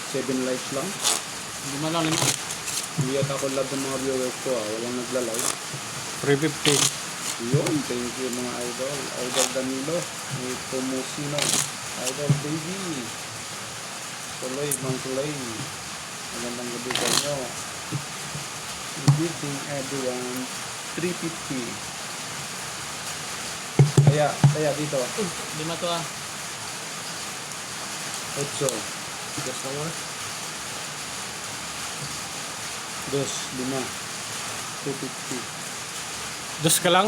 7 likes lang. Hindi man lang lima. Hindi yata ako love ng mga viewers ko walang nagla-like. 350. Yun, thank you mga idol. Idol Danilo, may Tomusino, Idol Baby, Tuloy, Mang Tuloy. Magandang gabi sa inyo. Good evening everyone. 350. Kaya dito. Lima to ah. 8. Just na more. 2, 5. 250. Dos ka lang?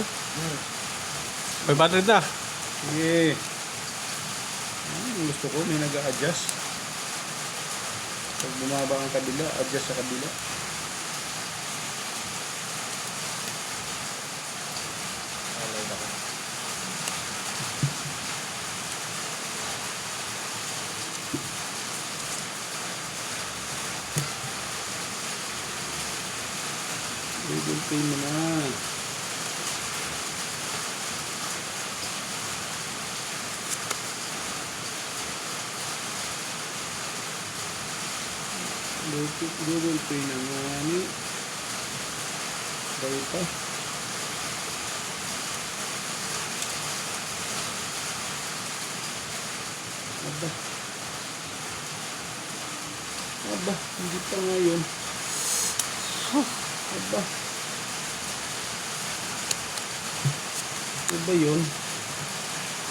500 na. Sige. Gusto ko may nag-a-adjust. Pag bumaba ang kabila, adjust sa kabila. Alay na ko. Google Pay mo na. Google Pay na nga ni. Bayo pa. Aba, hindi pa nga yun. Aba. Iba yun.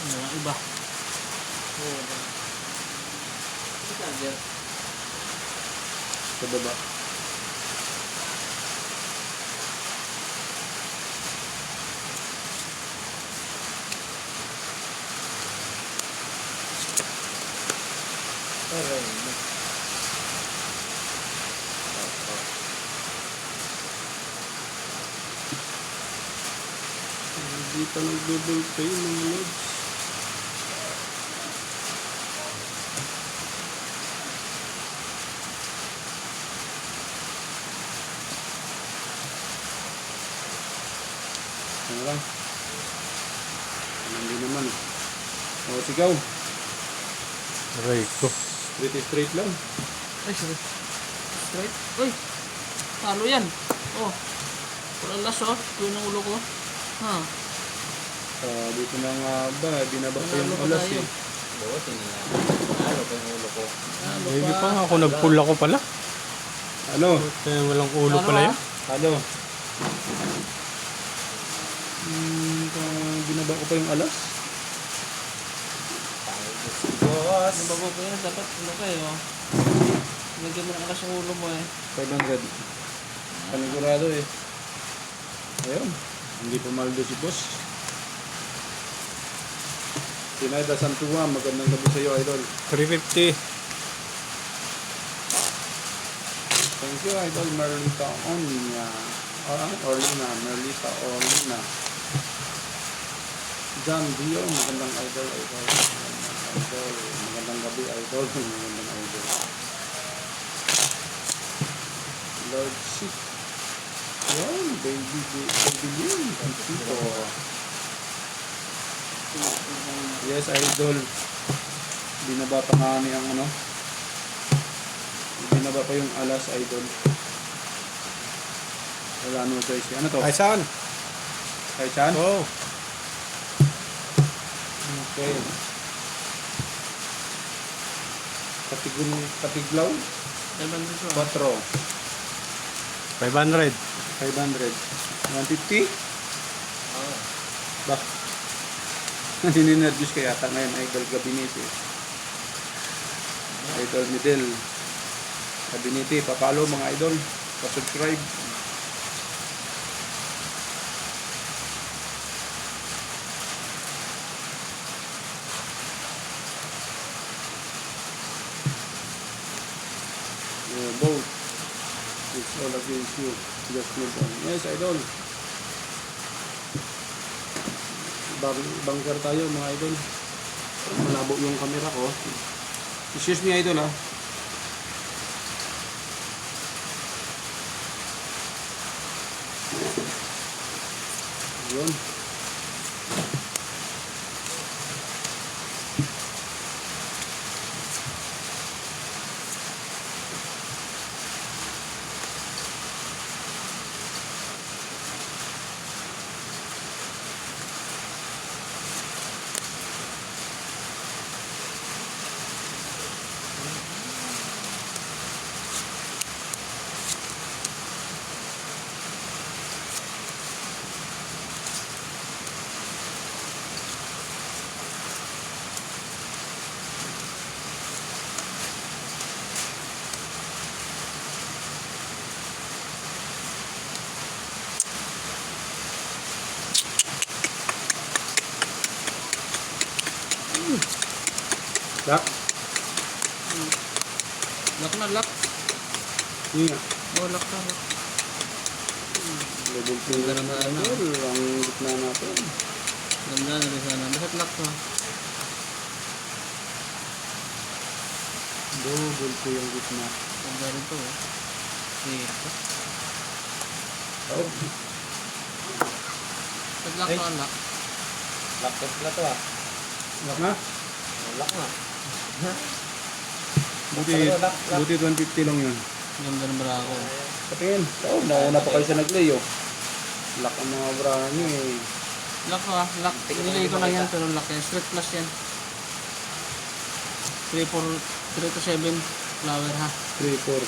Mga iba. Oo. Charger. Sa baba. Aray. Hindi pa nag-Google Pay mga lods. Ano lang? Hindi naman. O, sigaw. Aray ko. Straight lang. Ay, sorry. Straight. Uy! Talo yan. Oh. Walang las oh. Yun ang ulo ko. Ha. Dito na nga ba, binaba ko yung Nanalo pa alas tayo. eh. Buot, nanalo pa yung ulo ko. Nanalo Hindi pa. pa nga ako nag-pull ako pala. Ano? Kaya walang ulo Ano pala ah? yan. Ano? Binaba ko pa yung alas. Boss. Nabago ko yan. Dapat ano kayo. Lagyan mo ng alas yung ulo mo eh. 500. Panigurado eh. Ayun. Hindi pumaldo si boss. Sinayda Santua, magandang gabi sa iyo, idol. 350. Thank you, idol. Merlita Onya. Orlina. Merlita Orlina. John Dio, magandang idol. Magandang gabi, idol. Magandang idol. Lord Shit. Yan, baby Lynn. Tantito. Yes, idol. Binaba pa nga ni ang ano. Binaba pa yung alas, idol. Wala no choice. Ano to? Ay, saan? Kay Chan? Oo. Okay. Katiglaw? 4. 500. 500. 150? Oo. Ba? Nininervous kaya yata ngayon, idol Gabinete. Idol Midel. Gabinete, papalo mga idol. Pa-subscribe. Both. It's all against you. Just move on. Yes, idol. Bunker tayo mga idol. Malabo yung camera ko. Excuse me, idol ah. Yun. Lock. Lock na, lock. Yun nga. Oh, lock na, lock. Level 2 Ganda naman, ano. Ang gitna natin. Ganda na rin sana. Bakit lock to? Double 2 yung gitna. Ganda rin to, oh. Dito. Oh. Pag lock to, lock. Lock test na to ah. Lock na? Lock na. Buti 150 lang yun. Ganda ng brako. Patingin. Oh, nauna pa kayo sa nag-lay oh. Lock ang mga bra nyo eh. Lock ko, lock. Nilay ko lang yan, pero lock yan. Straight plus yan. 3 to 7 flower ha. 3, 4,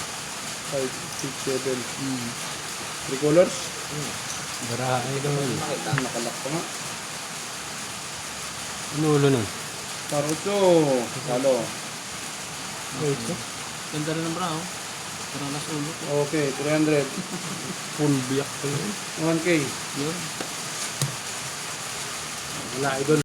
5, 6, 7. Hmm. 3 colors. Bara, idol. Makita. Nakalock pa nga. Ano ulo nun? Paruto. Halo. Ito. Ganda rin ng brako. Pero last ulo ko. Okay, 300. Full black pa yun. 1K. Yun. Wala idol.